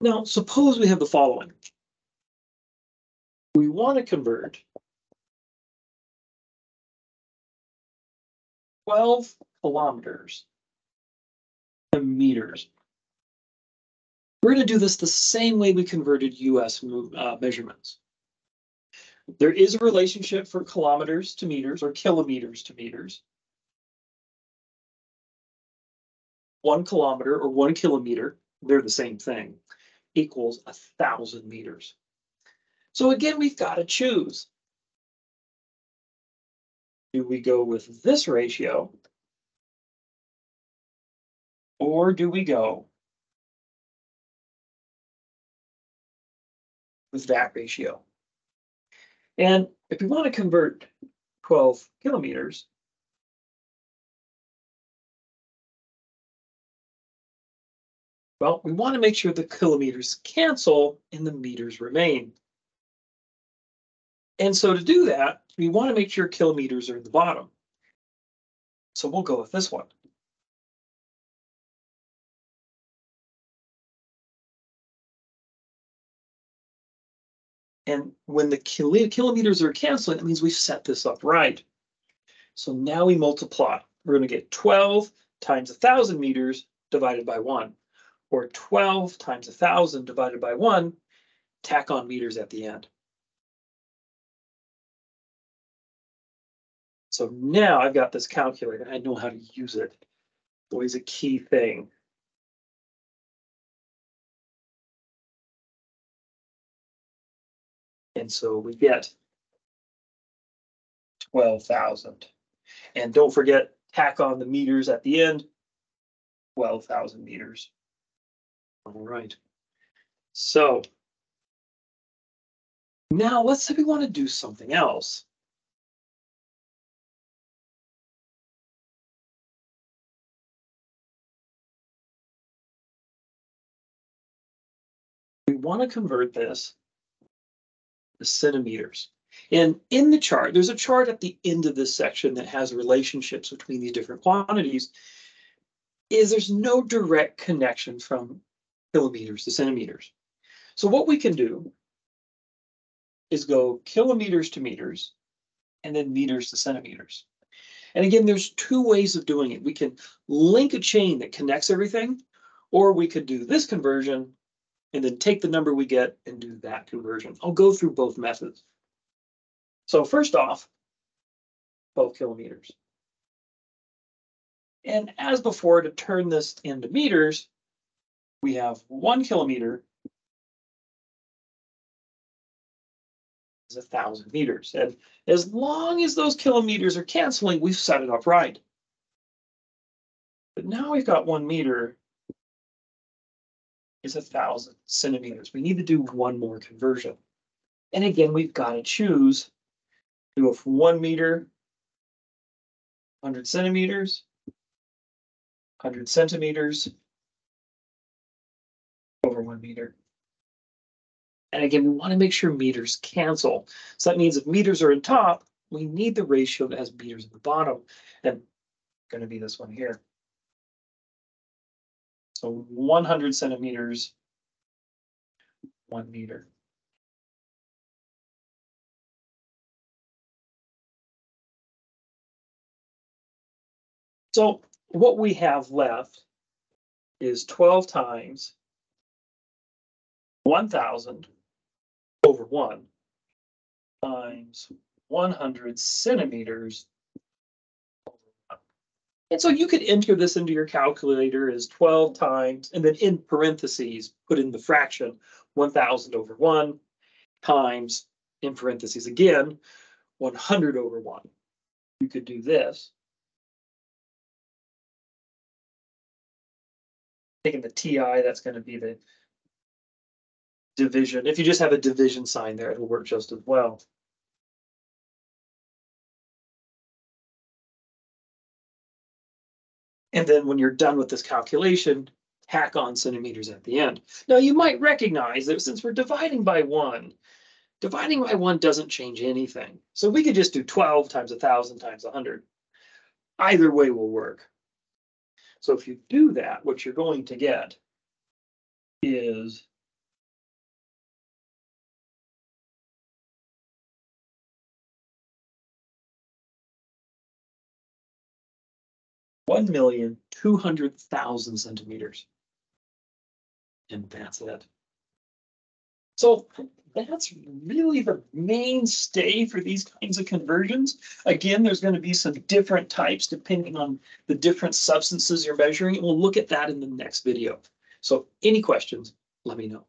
Now, suppose we have the following. We want to convert 12 kilometers to meters. We're going to do this the same way we converted US measurements. There is a relationship for kilometers to meters or kilometers to meters. 1 kilometer or 1 kilometer, they're the same thing, equals 1,000 meters. So again, we've got to choose. Do we go with this ratio? Or do we go with that ratio? And if we want to convert 12 kilometers, well, we want to make sure the kilometers cancel and the meters remain. And so to do that, we want to make sure kilometers are at the bottom. So we'll go with this one. And when the kilometers are canceling, it means we've set this up right. So now we multiply. We're going to get 12 times 1,000 meters divided by 1, or 12 times 1,000 divided by 1, tack on meters at the end. So now I've got this calculator. I know how to use it. Always a key thing. And so we get 12,000. And don't forget, tack on the meters at the end, 12,000 meters. All right. So now let's say we want to do something else. We want to convert this to centimeters. And in the chart, there's a chart at the end of this section that has relationships between these different quantities. There's no direct connection from kilometers to centimeters. So what we can do is go kilometers to meters and then meters to centimeters. And again, there's two ways of doing it. We can link a chain that connects everything, or we could do this conversion and then take the number we get and do that conversion. I'll go through both methods. So first off, 12 kilometers. And as before, to turn this into meters, we have 1 kilometer is 1,000 meters. And as long as those kilometers are canceling, we've set it up right. But now we've got 1 meter is 1,000 centimeters. We need to do one more conversion. And again, we've got to choose. Do a 1 meter, 100 centimeters, 100 centimeters over 1 meter. And again, we want to make sure meters cancel. So that means if meters are in top, we need the ratio that has meters at the bottom. And going to be this one here. So 100 centimeters, 1 meter. So what we have left is 12 times 1,000 over 1 times 100 centimeters over 1. And so you could enter this into your calculator as 12 times, and then in parentheses, put in the fraction 1,000 over 1 times, in parentheses again, 100 over 1. You could do this. Taking the TI, that's going to be the division. If you just have a division sign there, it'll work just as well. And then when you're done with this calculation, tack on centimeters at the end. Now you might recognize that since we're dividing by 1 doesn't change anything. So we could just do 12 times 1,000 times 100. Either way will work. So if you do that, what you're going to get is 1,200,000 centimeters. And that's it. So that's really the mainstay for these kinds of conversions. Again, there's going to be some different types depending on the different substances you're measuring. And we'll look at that in the next video. So any questions, let me know.